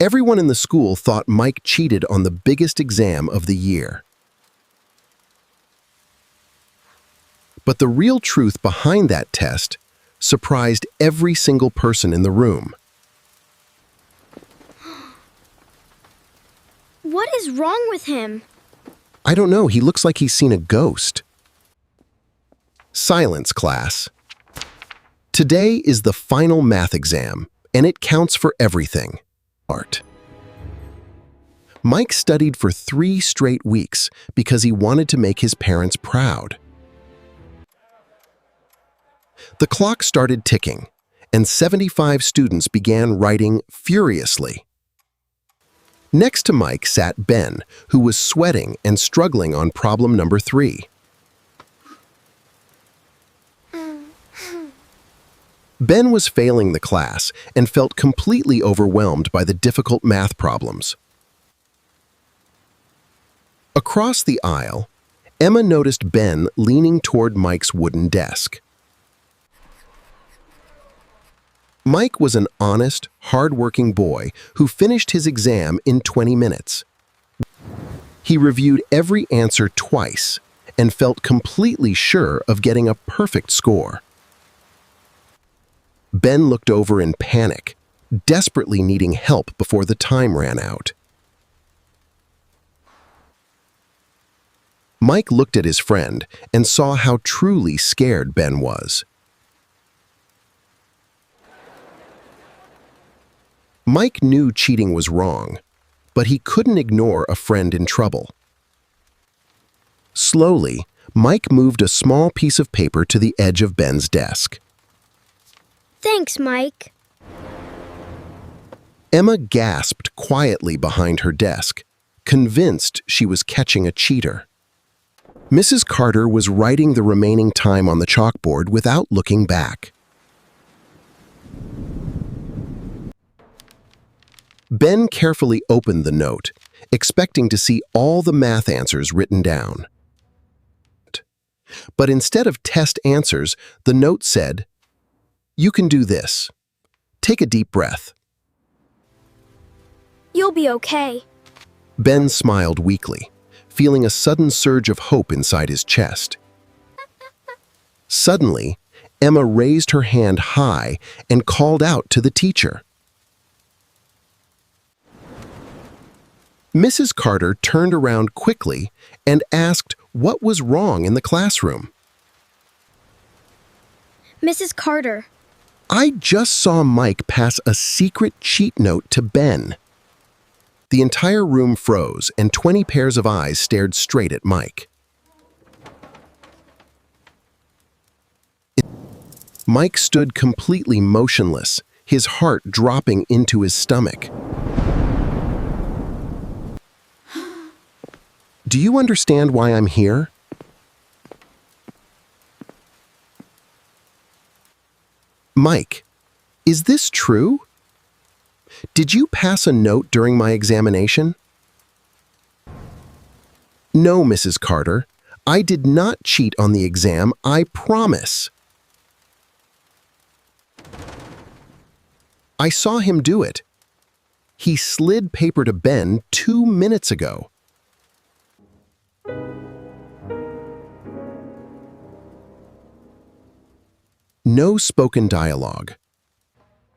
Everyone in the school thought Mike cheated on the biggest exam of the year. But the real truth behind that test surprised every single person in the room. What is wrong with him? I don't know, he looks like he's seen a ghost. Silence, class. Today is the final math exam, and it counts for everything. Art. Mike studied for 3 straight weeks because he wanted to make his parents proud. The clock started ticking, and 75 students began writing furiously. Next to Mike sat Ben, who was sweating and struggling on problem number 3. Ben was failing the class and felt completely overwhelmed by the difficult math problems. Across the aisle, Emma noticed Ben leaning toward Mike's wooden desk. Mike was an honest, hard-working boy who finished his exam in 20 minutes. He reviewed every answer twice and felt completely sure of getting a perfect score. Ben looked over in panic, desperately needing help before the time ran out. Mike looked at his friend and saw how truly scared Ben was. Mike knew cheating was wrong, but he couldn't ignore a friend in trouble. Slowly, Mike moved a small piece of paper to the edge of Ben's desk. Thanks, Mike. Emma gasped quietly behind her desk, convinced she was catching a cheater. Mrs. Carter was writing the remaining time on the chalkboard without looking back. Ben carefully opened the note, expecting to see all the math answers written down. But instead of test answers, the note said, "You can do this. Take a deep breath." You'll be okay. Ben smiled weakly, feeling a sudden surge of hope inside his chest. Suddenly, Emma raised her hand high and called out to the teacher. Mrs. Carter turned around quickly and asked what was wrong in the classroom. Mrs. Carter. I just saw Mike pass a secret cheat note to Ben. The entire room froze and 20 pairs of eyes stared straight at Mike. Mike stood completely motionless, his heart dropping into his stomach. Do you understand why I'm here? Mike, is this true? Did you pass a note during my examination? No, Mrs. Carter. I did not cheat on the exam, I promise. I saw him do it. He slid paper to Ben 2 minutes ago. No spoken dialogue.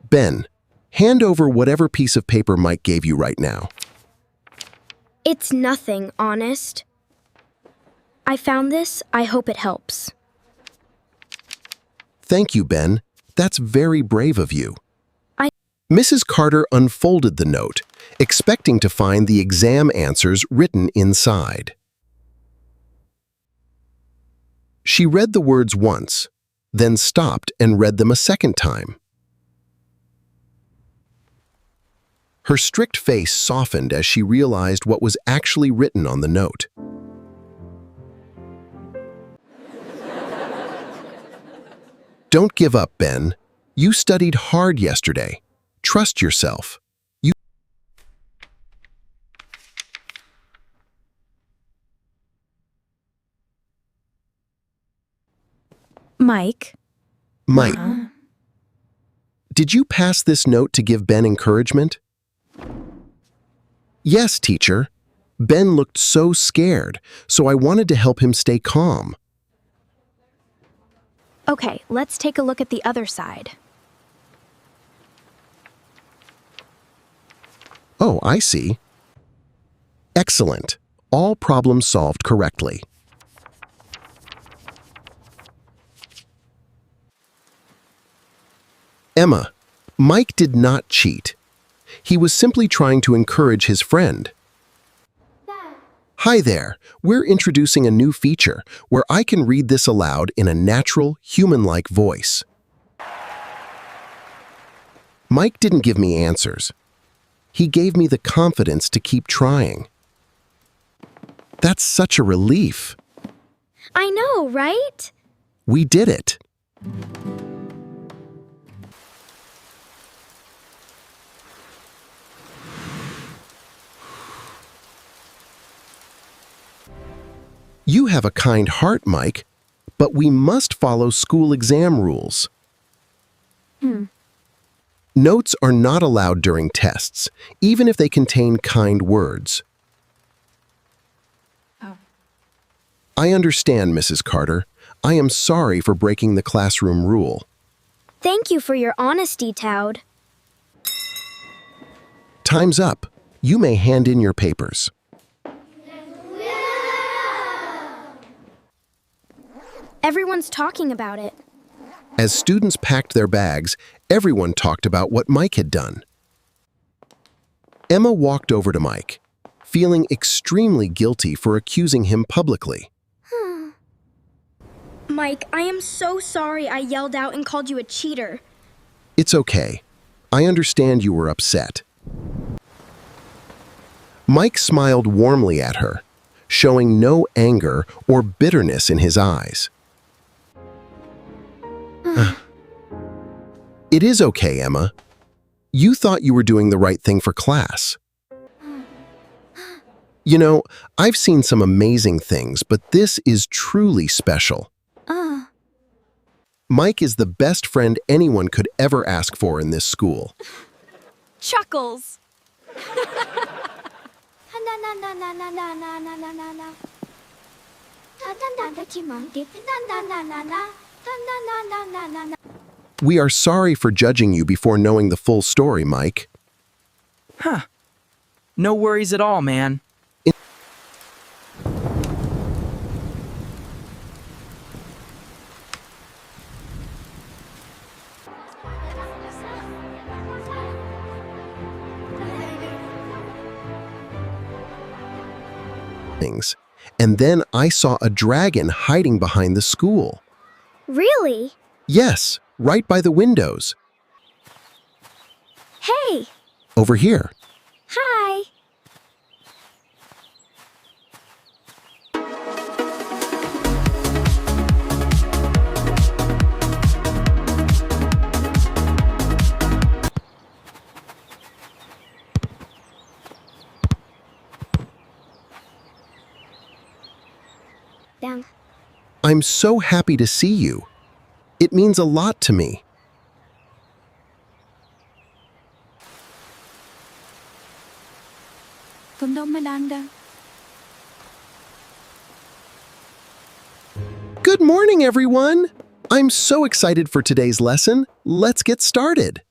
Ben, hand over whatever piece of paper Mike gave you right now. It's nothing, honest. I found this. I hope it helps. Thank you, Ben. That's very brave of you. Mrs. Carter unfolded the note, expecting to find the exam answers written inside. She read the words once, then stopped and read them a second time. Her strict face softened as she realized what was actually written on the note. Don't give up, Ben. You studied hard yesterday. Trust yourself. Mike. Did you pass this note to give Ben encouragement? Yes, teacher. Ben looked so scared, so I wanted to help him stay calm. Okay, let's take a look at the other side. Oh, I see. Excellent. All problems solved correctly. Emma, Mike did not cheat. He was simply trying to encourage his friend. Hi there. We're introducing a new feature where I can read this aloud in a natural, human-like voice. Mike didn't give me answers. He gave me the confidence to keep trying. That's such a relief. I know, right? We did it. You have a kind heart, Mike, but we must follow school exam rules. Notes are not allowed during tests, even if they contain kind words. I understand, Mrs. Carter. I am sorry for breaking the classroom rule. Thank you for your honesty, Toad. Time's up. You may hand in your papers. Everyone's talking about it. As students packed their bags, everyone talked about what Mike had done. Emma walked over to Mike, feeling extremely guilty for accusing him publicly. Mike, I am so sorry I yelled out and called you a cheater. It's okay. I understand you were upset. Mike smiled warmly at her, showing no anger or bitterness in his eyes. It is okay, Emma. You thought you were doing the right thing for class. You know, I've seen some amazing things, but this is truly special. Mike is the best friend anyone could ever ask for in this school. Chuckles! We are sorry for judging you before knowing the full story, Mike. No worries at all, man. And then I saw a dragon hiding behind the school. Really? Yes, right by the windows. Hey! Over here. Hi! Down. I'm so happy to see you. It means a lot to me. Good morning, everyone. I'm so excited for today's lesson. Let's get started.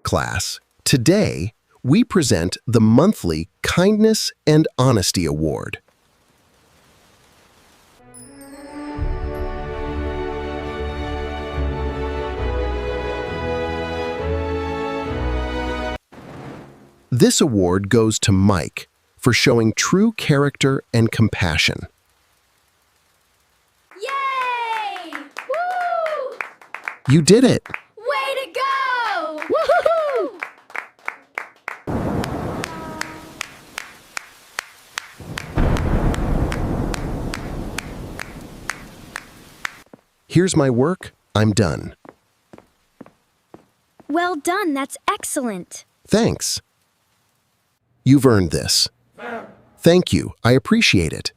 Class, today we present the monthly Kindness and Honesty Award. This award goes to Mike for showing true character and compassion. Yay! Woo! You did it! Way to go! Woohoo! Here's my work. I'm done. Well done, that's excellent. Thanks. You've earned this. Thank you. I appreciate it.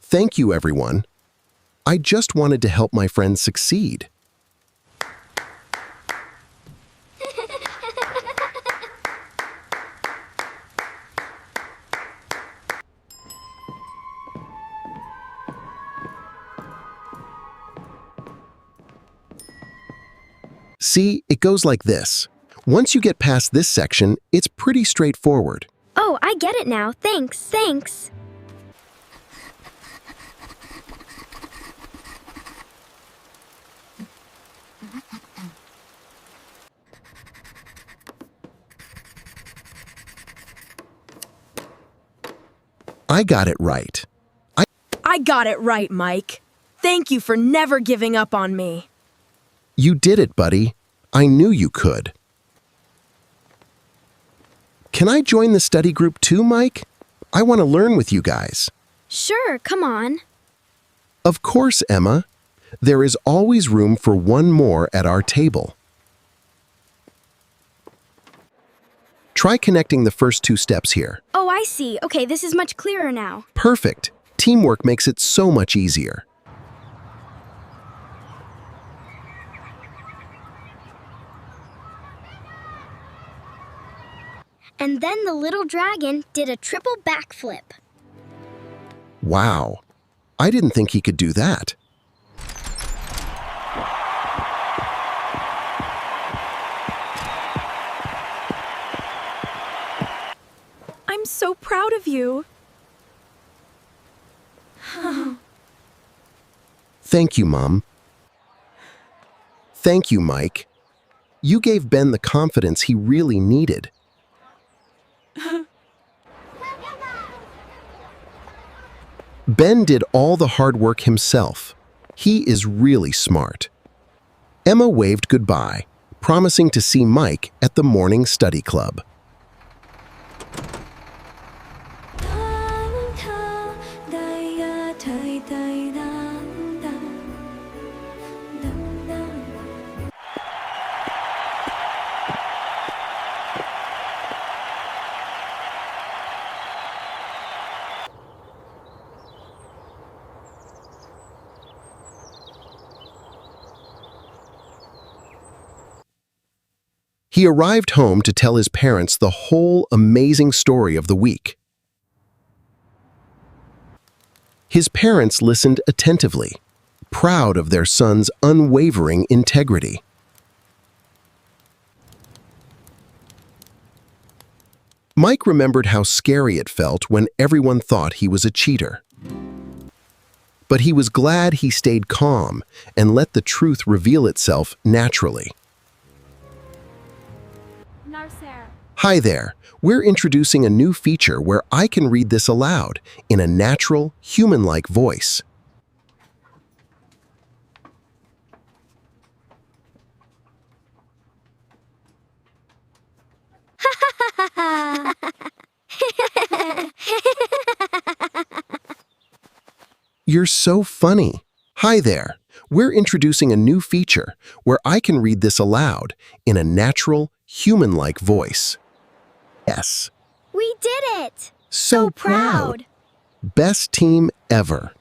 Thank you, everyone. I just wanted to help my friends succeed. See, it goes like this. Once you get past this section, it's pretty straightforward. Oh, I get it now. Thanks. I got it right. I got it right, Mike. Thank you for never giving up on me. You did it, buddy. I knew you could. Can I join the study group too, Mike? I want to learn with you guys. Sure, come on. Of course, Emma. There is always room for one more at our table. Try connecting the first two steps here. Oh, I see. Okay, this is much clearer now. Perfect. Teamwork makes it so much easier. And then the little dragon did a triple backflip. Wow. I didn't think he could do that. I'm so proud of you. Thank you, Mom. Thank you, Mike. You gave Ben the confidence he really needed. Ben did all the hard work himself. He is really smart. Emma waved goodbye, promising to see Mike at the morning study club. He arrived home to tell his parents the whole amazing story of the week. His parents listened attentively, proud of their son's unwavering integrity. Mike remembered how scary it felt when everyone thought he was a cheater. But he was glad he stayed calm and let the truth reveal itself naturally. Hi there. We're introducing a new feature where I can read this aloud in a natural, human-like voice. You're so funny. Hi there. We're introducing a new feature where I can read this aloud in a natural, human-like voice. Yes. We did it! So proud. Best team ever.